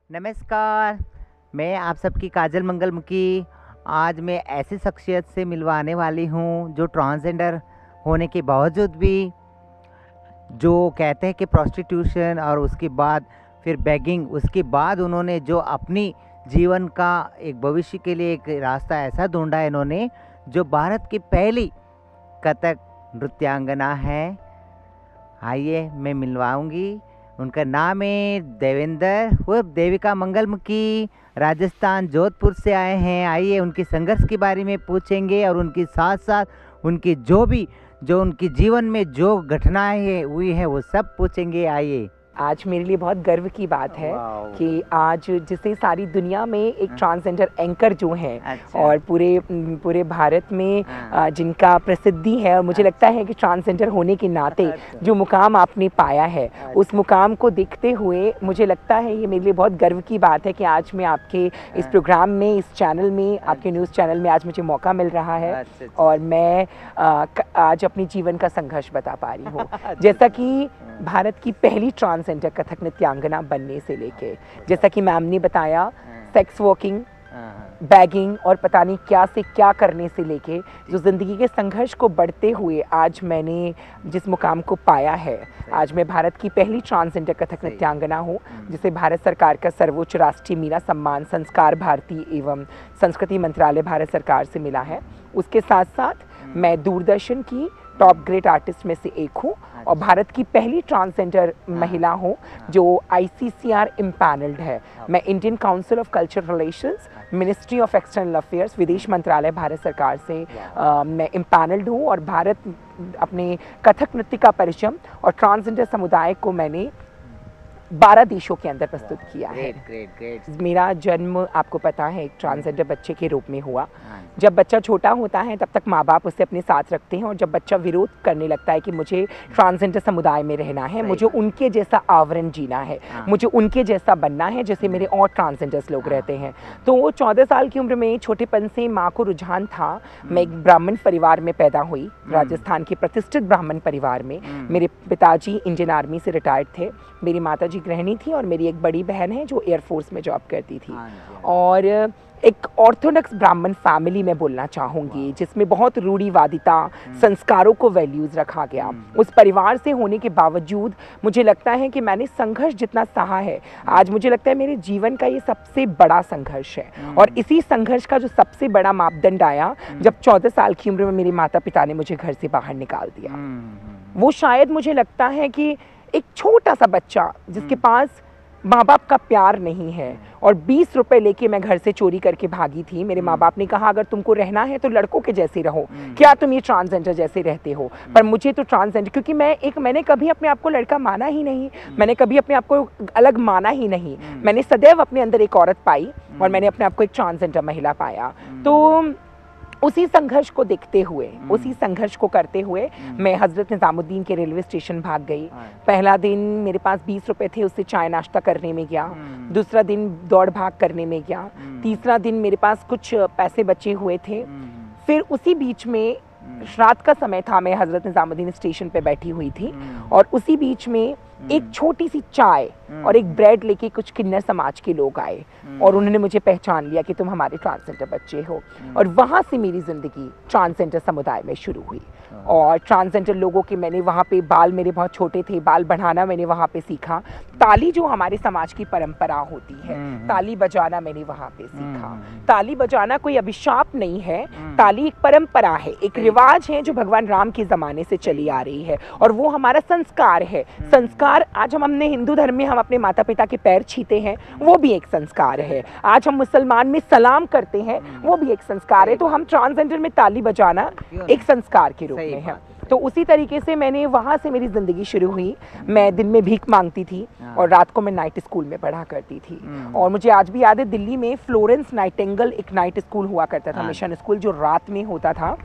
नमस्कार। मैं आप सबकी काजल मंगलमुखी। आज मैं ऐसी शख्सियत से मिलवाने वाली हूँ जो ट्रांसजेंडर होने के बावजूद भी जो कहते हैं कि प्रोस्टिट्यूशन और उसके बाद फिर बेगिंग, उसके बाद उन्होंने जो अपनी जीवन का एक भविष्य के लिए एक रास्ता ऐसा ढूंढा है इन्होंने, जो भारत की पहली कथक नृत्यांगना है। आइए मैं मिलवाऊंगी। उनका नाम है देवेंद्र उर्फ देविका मंगलमुखी। राजस्थान जोधपुर से आए हैं। आइए उनके संघर्ष के बारे में पूछेंगे और उनके साथ साथ उनकी जो उनके जीवन में जो घटनाएं हुई हैं वो सब पूछेंगे। आइए। आज मेरे लिए बहुत गर्व की बात है वाओ। कि आज जिसे सारी दुनिया में एक ट्रांसजेंडर एंकर जो हैं अच्छा। और पूरे भारत में हाँ। जिनका प्रसिद्धि है, और मुझे लगता है कि ट्रांसजेंडर होने के नाते अच्छा। जो मुकाम आपने पाया है उस मुकाम को देखते हुए मुझे लगता है ये मेरे लिए बहुत गर्व की बात है कि आज मैं आपके इस प्रोग्राम में, इस चैनल में, आपके न्यूज़ चैनल में आज मुझे मौका मिल रहा है। अच्छा। और मैं आज अपने जीवन का संघर्ष बता पा रही हूँ। जैसा कि भारत की पहली ट्रांसजेंडर कथक नृत्यांगना बनने से लेके, जैसा कि मैम ने बताया, सेक्स वर्किंग, बैगिंग और पता नहीं क्या से क्या करने से लेके जो ज़िंदगी के संघर्ष को बढ़ते हुए आज मैंने जिस मुकाम को पाया है, आज मैं भारत की पहली ट्रांसजेंडर कथक नृत्यांगना हूँ जिसे भारत सरकार का सर्वोच्च राष्ट्रीय मीरा सम्मान संस्कार भारती एवं संस्कृति मंत्रालय भारत सरकार से मिला है। उसके साथ साथ मैं दूरदर्शन की टॉप ग्रेड आर्टिस्ट में से एक हूँ और भारत की पहली ट्रांसजेंडर महिला हूँ जो ICCR इम्पैनल्ड है। मैं Indian council of cultural relations, ministry of external affairs, विदेश मंत्रालय भारत सरकार से मैं इम्पैनल्ड हूँ और भारत अपने कथक नृत्य का परिचय और ट्रांसजेंडर समुदाय को मैंने 12 देशों के अंदर प्रस्तुत किया है। ग्रेट। मेरा जन्म आपको पता है एक ट्रांसजेंडर बच्चे के रूप में हुआ। जब बच्चा छोटा होता है तब तक माँ बाप उसे अपने साथ रखते हैं और जब बच्चा विरोध करने लगता है कि मुझे ट्रांसजेंडर समुदाय में रहना है, मुझे उनके जैसा आवरण जीना है, मुझे उनके जैसा बनना है जैसे मेरे और ट्रांसजेंडर्स लोग रहते हैं, तो वो 14 साल की उम्र में छोटेपन से माँ को रुझान था। मैं एक ब्राह्मण परिवार में पैदा हुई, राजस्थान के प्रतिष्ठित ब्राह्मण परिवार में। मेरे पिताजी इंडियन आर्मी से रिटायर्ड थे, मेरी माताजी गृहिणी थी और मेरी एक बड़ी बहन है जो एयरफोर्स में जॉब करती थी। और एक ऑर्थोडॉक्स ब्राह्मण फैमिली में बोलना चाहूँगी जिसमें बहुत रूढ़िवादिता, संस्कारों को वैल्यूज़ रखा गया। उस परिवार से होने के बावजूद मुझे लगता है कि मैंने संघर्ष जितना सहा है, आज मुझे लगता है मेरे जीवन का ये सबसे बड़ा संघर्ष है। और इसी संघर्ष का जो सबसे बड़ा मापदंड आया जब 14 साल की उम्र में मेरे माता पिता ने मुझे घर से बाहर निकाल दिया। वो शायद मुझे लगता है कि एक छोटा सा बच्चा जिसके पास माँ बाप का प्यार नहीं है और 20 रुपए लेके मैं घर से चोरी करके भागी थी। मेरे माँ बाप ने कहा अगर तुमको रहना है तो लड़कों के जैसे रहो, क्या तुम ये ट्रांसजेंडर जैसे रहते हो। पर मुझे तो ट्रांसजेंडर, क्योंकि मैंने कभी अपने आप को लड़का माना ही नहीं, मैंने कभी अपने आप को अलग माना ही नहीं। मैंने सदैव अपने अंदर एक औरत पाई और मैंने अपने आप को एक ट्रांसजेंडर महिला पाया। तो उसी संघर्ष को देखते हुए, उसी संघर्ष को करते हुए मैं हज़रत निज़ामुद्दीन के रेलवे स्टेशन भाग गई। पहला दिन मेरे पास 20 रुपए थे, उससे चाय नाश्ता करने में गया। दूसरा दिन दौड़ भाग करने में गया। तीसरा दिन मेरे पास कुछ पैसे बचे हुए थे। फिर उसी बीच में रात का समय था, मैं हज़रत निज़ामुद्दीन स्टेशन पे बैठी हुई थी और उसी बीच में एक छोटी सी चाय और एक ब्रेड लेके कुछ किन्नर समाज के लोग आए और उन्होंने मुझे पहचान लिया कि तुम हमारे ट्रांसजेंडर बच्चे हो। और वहाँ से मेरी ज़िंदगी ट्रांसजेंडर समुदाय में शुरू हुई और ट्रांसजेंडर लोगों के मैंने वहाँ पे, बाल मेरे बहुत छोटे थे, बाल बढ़ाना मैंने वहाँ पे सीखा। ताली जो हमारे समाज की परंपरा होती है, ताली बजाना मैंने वहाँ पे सीखा। ताली बजाना कोई अभिशाप नहीं है, ताली एक परंपरा है, एक रिवाज है जो भगवान राम के ज़माने से चली आ रही है और वो हमारा संस्कार है। संस्कार, आज हम अपने हिंदू धर्म में हम अपने माता पिता के पैर छूते हैं, वो भी एक संस्कार है। आज हम मुसलमान में सलाम करते हैं, वो भी एक संस्कार है। तो हम ट्रांसजेंडर में ताली बजाना एक संस्कार के रूप में है। तो उसी तरीके से मैंने वहाँ से मेरी ज़िंदगी शुरू हुई। मैं दिन में भीख मांगती थी और रात को मैं नाइट स्कूल में पढ़ा करती थी। और मुझे आज भी याद है, दिल्ली में फ्लोरेंस नाइटिंगेल एक नाइट स्कूल हुआ करता था, मिशन स्कूल, जो रात में होता था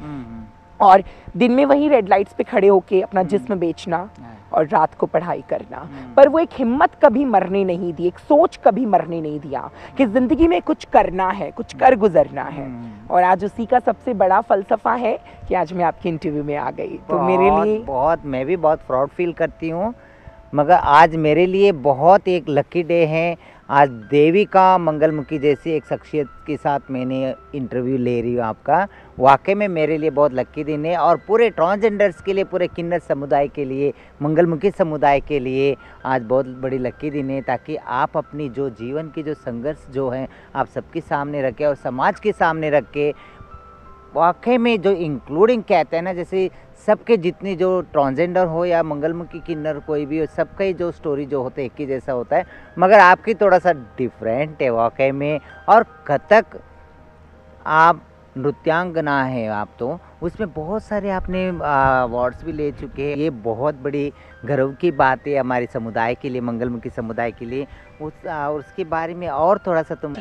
और दिन में वही रेड लाइट्स पे खड़े होके अपना जिस्म बेचना और रात को पढ़ाई करना। पर वो एक हिम्मत कभी मरने नहीं दी, एक सोच कभी मरने नहीं दिया कि ज़िंदगी में कुछ करना है, कुछ कर गुजरना है। और आज उसी का सबसे बड़ा फलसफा है कि आज मैं आपके इंटरव्यू में आ गई। तो मेरे लिए मैं भी बहुत प्राउड फील करती हूँ मगर आज मेरे लिए बहुत एक लकी डे है। आज देविका मंगलमुखी जैसी एक शख्सियत के साथ मैंने इंटरव्यू ले रही हूँ आपका। वाकई में मेरे लिए बहुत लकी दिन है और पूरे ट्रांसजेंडर्स के लिए, पूरे किन्नर समुदाय के लिए, मंगलमुखी समुदाय के लिए आज बहुत बड़ी लकी दिन है, ताकि आप अपनी जो जीवन की जो संघर्ष जो है आप सबके सामने रखें और समाज के सामने रख के वाकई में जो इंक्लूडिंग कहते हैं ना, जैसे सबके जितनी जो ट्रांसजेंडर हो या मंगलमुखी किन्नर कोई भी हो, सबका ही जो स्टोरी जो होता है एक ही जैसा होता है, मगर आपकी थोड़ा सा डिफरेंट है वाकई में। और कथक आप नृत्यांगना है आप, तो उसमें बहुत सारे आपने अवार्ड्स भी ले चुके हैं। ये बहुत बड़ी गर्व की बात है हमारे समुदाय के लिए, मंगलमुखी समुदाय के लिए। उसके बारे में और थोड़ा सा तुम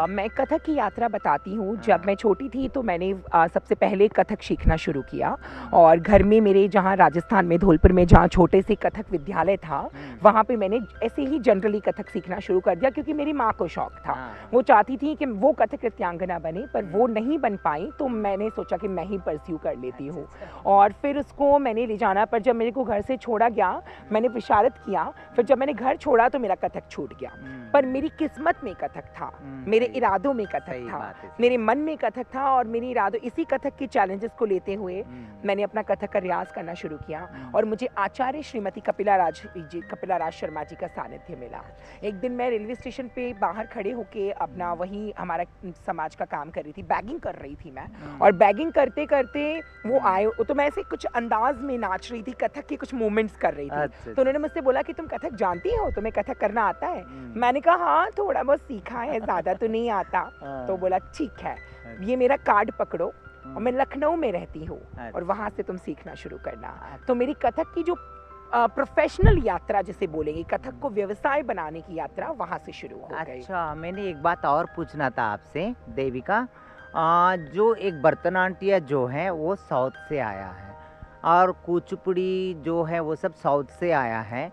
मैं कथक की यात्रा बताती हूँ। जब मैं छोटी थी तो मैंने सबसे पहले कथक सीखना शुरू किया, और घर में मेरे, जहाँ राजस्थान में धौलपुर में जहाँ छोटे से कथक विद्यालय था, वहाँ पे मैंने ऐसे ही जनरली कथक सीखना शुरू कर दिया, क्योंकि मेरी माँ को शौक था। वो चाहती थी कि वो कथक नृत्यांगना बने, पर वो नहीं बन पाई, तो मैंने सोचा कि मैं ही परस्यू कर लेती हूँ। और फिर उसको मैंने ले जाना, पर जब मेरे को घर से छोड़ा गया, मैंने विशारद किया। फिर जब मैंने घर छोड़ा तो मेरा कथक छूट गया, पर मेरी किस्मत में कथक था, मेरे इरादों में कथक था, मेरे मन में कथक था, और मेरे इरादों, इसी कथक के चैलेंजेस को लेते हुए मैंने अपना कथक का रियाज करना शुरू किया। और मुझे आचार्य श्रीमती कपिला राज शर्मा जी का सानिध्य मिला। एक दिन मैं रेलवे स्टेशन पे बाहर खड़े होके अपना, वही हमारा समाज का काम कर रही थी, बैगिंग कर रही थी मैं, और बैगिंग करते करते वो आए, तो मैं ऐसे कुछ अंदाज में नाच रही थी, कथक के कुछ मूवमेंट्स कर रही थी। तो उन्होंने मुझसे बोला कि तुम कथक जानती हो, तुम्हें कथक करना आता है? मैंने कहा हाँ, थोड़ा बहुत सीखा है, ज्यादा तो नहीं आता। तो बोला ठीक है, ये मेरा कार्ड पकड़ो, और मैं लखनऊ में रहती हूँ, और वहां से तुम सीखना शुरू करना। तो मेरी कथक की जो प्रोफेशनल यात्रा जिसे बोलेंगे, कथक को व्यवसाय बनाने की यात्रा, वहां से शुरू हो गई। अच्छा, मैंने एक बात और पूछना था आपसे देविका। जो एक भरतनाट्य जो है वो साउथ से आया है, और कुचिपुड़ी जो है वो सब साउथ से आया है,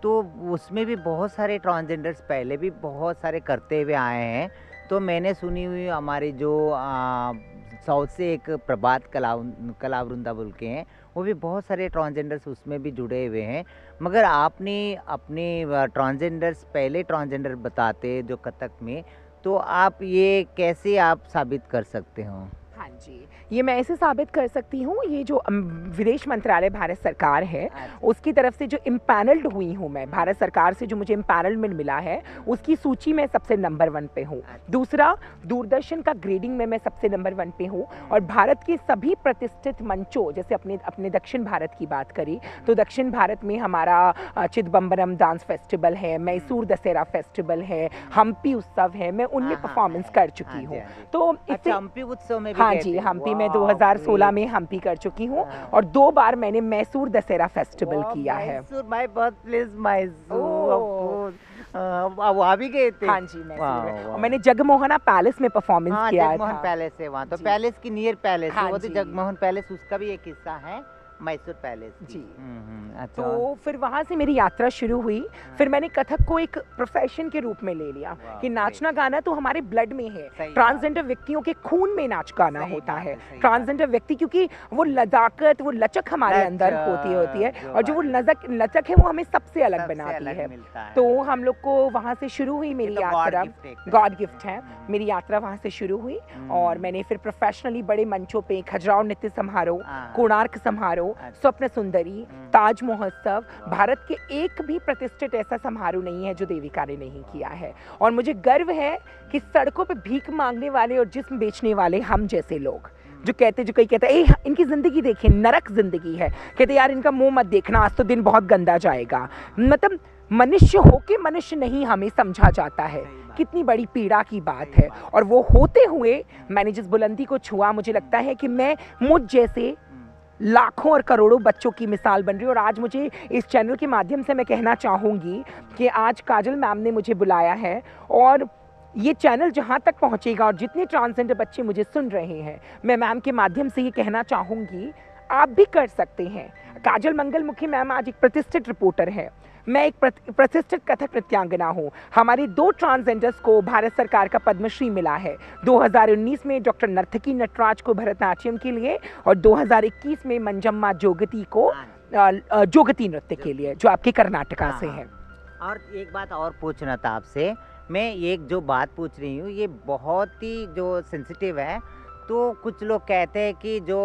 तो उसमें भी बहुत सारे ट्रांसजेंडर्स पहले भी बहुत सारे करते हुए आए हैं। तो मैंने सुनी हुई हमारे जो साउथ से एक प्रभात कलावृंदा बोल के हैं, वो भी बहुत सारे ट्रांसजेंडर्स उसमें भी जुड़े हुए हैं। मगर आपने अपने ट्रांसजेंडर्स, पहले ट्रांसजेंडर बताते जो कथक में, तो आप ये कैसे आप साबित कर सकते हो? हाँ जी, ये मैं ऐसे साबित कर सकती हूँ, ये जो विदेश मंत्रालय भारत सरकार है, उसकी तरफ से जो इम्पैनल्ड हुई हूँ मैं, भारत सरकार से जो मुझे इम्पैनलमेंट मिला है, उसकी सूची में सबसे नंबर 1 पे हूँ। दूसरा, दूरदर्शन का ग्रेडिंग में मैं सबसे नंबर 1 पे हूँ। और भारत के सभी प्रतिष्ठित मंचों, जैसे अपने दक्षिण भारत की बात करी, तो दक्षिण भारत में हमारा चिदम्बरम डांस फेस्टिवल है, मैसूर दशहरा फेस्टिवल है, हम्पी उत्सव है, मैं उनमें परफॉर्मेंस कर चुकी हूँ। तो हम्पी उत्सव में हाँ जी, हम्पी में 2016 में हम्पी कर चुकी हूँ, और 2 बार मैंने मैसूर दशहरा फेस्टिवल किया है। माय बर्थ प्लेस मैसूर, वहाँ भी गए थे? हाँ जी, मैसूर। और मैंने जगमोहना पैलेस में परफॉर्मेंस किया था। जगमोहन पैलेस है वहाँ, तो पैलेस की नियर पैलेस है वो, तो जगमोहन पैलेस उसका भी एक हिस्सा है मैसूर पैलेस जी। अच्छा। तो फिर वहाँ से मेरी यात्रा शुरू हुई। फिर मैंने कथक को एक प्रोफेशन के रूप में ले लिया कि नाचना गाना तो हमारे ब्लड में है। ट्रांसजेंडर व्यक्तियों के खून में नाच गाना होता है। ट्रांसजेंडर व्यक्ति, क्योंकि वो लदाकत, वो लचक हमारे अंदर होती है, और जो वो लचक है वो हमें सबसे अलग बनाती है। तो हम लोग को वहाँ से शुरू हुई मेरी यात्रा, गॉड गिफ्ट है। मेरी यात्रा वहाँ से शुरू हुई, और मैंने फिर प्रोफेशनली बड़े मंचों पे खजुराहो नृत्य समारोह, कोणार्क समारोह, स्वप्न सुंदरी, ताज महोत्सव, भारत के एक भी प्रतिष्ठित ऐसा समारोह नहीं है जो देविका ने नहीं किया है। और मुझे गर्व है कि सड़कों पे भीख मांगने वाले और जिस्म बेचने वाले हम जैसे लोग, जो कई कहते हैं इनकी जिंदगी देखिए, नरक जिंदगी है, कहते यार इनका मुंह मत देखना, आज तो दिन बहुत गंदा जाएगा। मतलब मनुष्य होके मनुष्य नहीं हमें समझा जाता है, कितनी बड़ी पीड़ा की बात है। और वो होते हुए मैंने जिस बुलंदी को छुआ, मुझे लगता है कि मैं मुझ जैसे लाखों और करोड़ों बच्चों की मिसाल बन रही हूँ। और आज मुझे इस चैनल के माध्यम से मैं कहना चाहूँगी कि आज काजल मैम ने मुझे बुलाया है, और ये चैनल जहाँ तक पहुँचेगा और जितने ट्रांसजेंडर बच्चे मुझे सुन रहे हैं, मैं मैम के माध्यम से ये कहना चाहूँगी आप भी कर सकते हैं। काजल मंगलमुखी मैम आज एक प्रतिष्ठित रिपोर्टर है, मैं एक प्रतिष्ठित कथक नृत्यांगना हूँ। हमारे 2 ट्रांसजेंडर्स को भारत सरकार का पद्मश्री मिला है। 2019 में डॉक्टर नर्तकी नटराज को भरतनाट्यम के लिए, और 2021 में मंजम्मा जोगती को जोगती नृत्य के लिए, जो आपके कर्नाटका से है। और एक बात और पूछना था आपसे, मैं एक जो बात पूछ रही हूँ ये बहुत ही जो सेंसिटिव है। तो कुछ लोग कहते हैं कि जो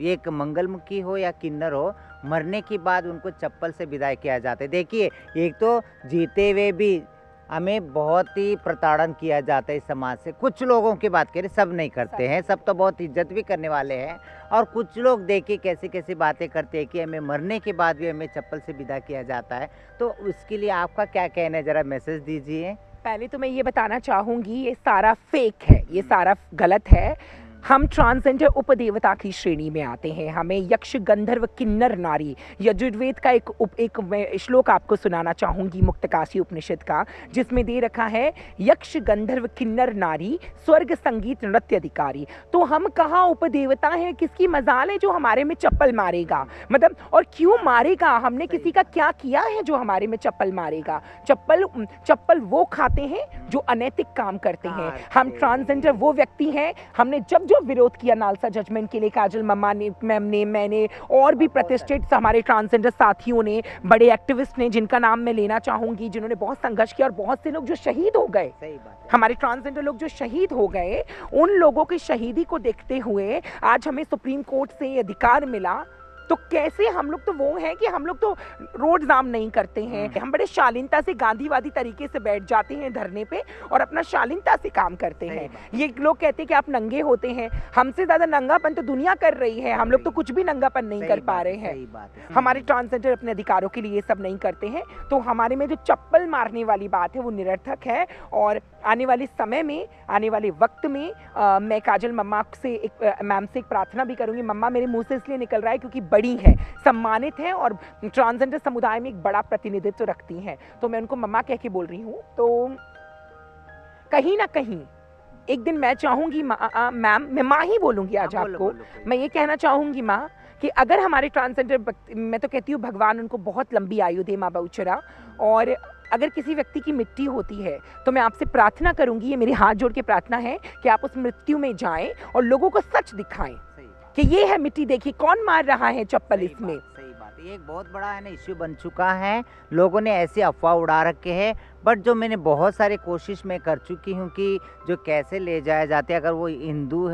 एक मंगलमुखी हो या किन्नर हो, मरने के बाद उनको चप्पल से विदाई किया जाता है। देखिए, एक तो जीते हुए भी हमें बहुत ही प्रताड़न किया जाता है इस समाज से। कुछ लोगों की बात करें, सब नहीं करते हैं, सब तो बहुत इज्जत भी करने वाले हैं। और कुछ लोग देखिए कैसी कैसी बातें करते हैं कि हमें मरने के बाद भी हमें चप्पल से विदा किया जाता है। तो उसके लिए आपका क्या कहना है, ज़रा मैसेज दीजिए। पहले तो मैं ये बताना चाहूँगी, ये सारा फेक है, ये सारा गलत है। हम ट्रांसजेंडर उपदेवता की श्रेणी में आते हैं। हमें यक्ष गंधर्व किन्नर नारी, यजुर्वेद का एक मैं श्लोक आपको सुनाना चाहूँगी मुक्तकाशी उपनिषद का, जिसमें दे रखा है यक्ष गंधर्व किन्नर नारी स्वर्ग संगीत नृत्य अधिकारी। तो हम कहाँ उपदेवता हैं, किसकी मजाल है जो हमारे में चप्पल मारेगा? मतलब, और क्यों मारेगा? हमने किसी का क्या किया है जो हमारे में चप्पल मारेगा? चप्पल वो खाते हैं जो अनैतिक काम करते हैं। हम ट्रांसजेंडर वो व्यक्ति हैं, हमने जब जो विरोध किया नालसा जजमेंट के लिए, काजल मम्मा ने, मैम ने, मैंने और भी प्रतिष्ठित हमारे ट्रांसजेंडर साथियों ने, बड़े एक्टिविस्ट ने, जिनका नाम मैं लेना चाहूंगी, जिन्होंने बहुत संघर्ष किया, और बहुत से लोग जो शहीद हो गए, हमारे ट्रांसजेंडर लोग जो शहीद हो गए, उन लोगों की शहीदी को देखते हुए आज हमें सुप्रीम कोर्ट से अधिकार मिला। तो कैसे हम लोग तो वो हैं कि हम लोग तो रोड जाम नहीं करते हैं, हम बड़े शालीनता से गांधीवादी तरीके से बैठ जाते हैं धरने पे और अपना शालीनता से काम करते हैं। ये लोग कहते हैं कि आप नंगे होते हैं, हमसे ज्यादा नंगापन तो दुनिया कर रही है, हम लोग तो कुछ भी नंगापन नहीं कर पा रहे हैं। हमारे ट्रांसजेंडर अपने अधिकारों के लिए ये सब नहीं करते हैं। तो हमारे में जो चप्पल मारने वाली बात है वो निरर्थक है। और आने वाले समय में, आने वाले वक्त में मैं काजल मम्मा से मैम से एक प्रार्थना भी करूंगी। मम्मा मेरे मुंह से इसलिए निकल रहा है क्योंकि बड़ी है, सम्मानित है और ट्रांसजेंडर समुदाय में एक बड़ा प्रतिनिधित्व रखती हैं, तो मैं उनको मम्मा कह के बोल रही हूँ। तो कहीं ना कहीं एक दिन मैं चाहूंगी मैम, मैं माँ ही बोलूंगी आज आपको, मैं ये कहना चाहूंगी माँ कि अगर हमारे ट्रांसजेंडर, मैं तो कहती हूँ भगवान उनको बहुत लंबी आयु दे माँ बहुचरा, और अगर किसी व्यक्ति की मृत्यु होती है तो मैं आपसे प्रार्थना करूंगी, ये मेरे हाथ जोड़ के प्रार्थना है कि आप उस मृत्यु में जाएं और लोगों को सच दिखाएं कि ये है मिट्टी, देखिए कौन मार रहा है चप्पल इसमें। सही बात, ये एक बहुत बड़ा है ना इश्यू बन चुका है। लोगों ने ऐसे अफवाह उड़ा रखे हैं, बट जो मैंने बहुत सारे कोशिश में कर चुकी हूँ कि जो कैसे ले जाया जाते, अगर वो हिंदू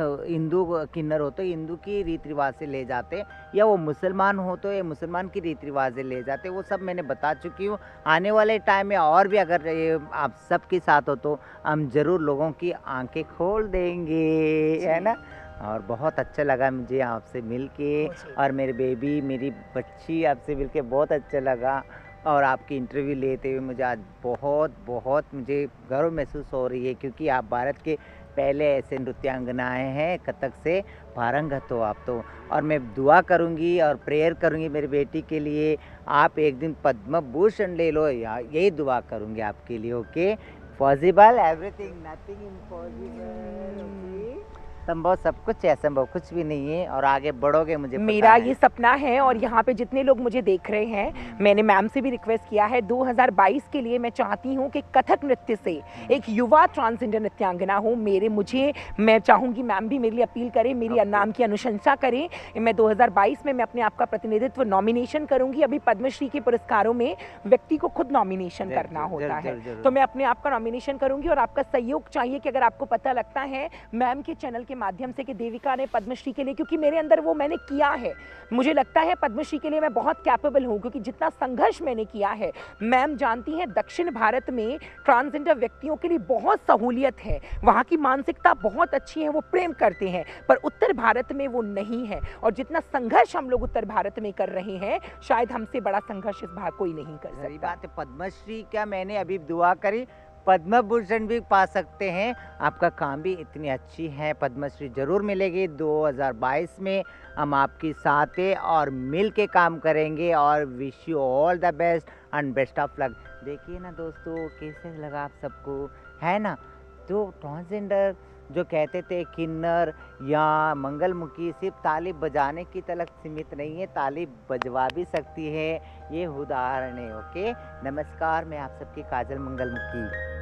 किन्नर हो तो हिंदू की रीति रिवाज से ले जाते, या वो मुसलमान हो तो ये मुसलमान की रीति रिवाज से ले जाते, वो सब मैंने बता चुकी हूँ। आने वाले टाइम में और भी अगर ये आप सबके साथ हो तो हम ज़रूर लोगों की आंखें खोल देंगे, है ना। और बहुत अच्छा लगा मुझे आपसे मिलके, और मेरे बेबी, मेरी बच्ची, आपसे मिलके बहुत अच्छा लगा। और आपकी इंटरव्यू लेते हुए मुझे आज बहुत मुझे गर्व महसूस हो रही है, क्योंकि आप भारत के पहले ऐसे नृत्यांगनाएँ हैं, कथक से पारंगत हो आप तो। और मैं दुआ करूंगी और प्रेयर करूंगी मेरी बेटी के लिए, आप एक दिन पद्म भूषण ले लो, यही दुआ करूंगी आपके लिए। Okay, possible everything, nothing impossible, संभव सब कुछ है, असंभव कुछ भी नहीं है, और आगे बढ़ोगे मुझे मेरा ये सपना है। और यहाँ पे जितने लोग मुझे देख रहे हैं, मैंने मैम से भी रिक्वेस्ट किया है, 2022 के लिए मैं चाहती हूँ कि कथक नृत्य से एक युवा ट्रांसजेंडर नृत्यांगना हो। मैं चाहूँगी मैम भी मेरे लिए अपील करें, मेरी नाम की अनुशंसा करें। मैं 2022 में मैं अपने आप का प्रतिनिधित्व नॉमिनेशन करूँगी। अभी पद्मश्री के पुरस्कारों में व्यक्ति को खुद नॉमिनेशन करना होता है, तो मैं अपने आप का नॉमिनेशन करूँगी। और आपका सहयोग चाहिए कि अगर आपको पता लगता है मैम के चैनल के माध्यम से कि देविका ने पद्मश्री के लिए, क्योंकि मेरे अंदर वो मैंने किया है, मुझे लगता है पद्मश्री के लिए मैं बहुत कैपेबल हूँ, क्योंकि जितना संघर्ष मैंने किया है। मैम जानती हैं दक्षिण भारत में ट्रांसजेंडर व्यक्तियों के लिए बहुत सहूलियत है, वहाँ की मानसिकता बहुत अच्छी है, वो प्रेम करते हैं, पर उत्तर भारत में वो नहीं है। और जितना संघर्ष हम लोग उत्तर भारत में कर रहे हैं, शायद हमसे बड़ा संघर्ष इस बार कोई नहीं कर सकता। सही बात है, पद्मश्री क्या, मैंने अभी दुआ करी, पद्म भूषण भी पा सकते हैं। आपका काम भी इतनी अच्छी है, पद्मश्री जरूर मिलेगी 2022 में। हम आपके साथ हैं और मिल के काम करेंगे, और wish you all the best and best of luck. देखिए ना दोस्तों, कैसे लगा आप सबको, है ना। तो ट्रांसजेंडर जो कहते थे किन्नर या मंगलमुखी सिर्फ ताली बजाने की तलक सीमित नहीं है, ताली बजवा भी सकती है, ये उदाहरण है। ओके, नमस्कार, मैं आप सबकी काजल मंगलमुखी।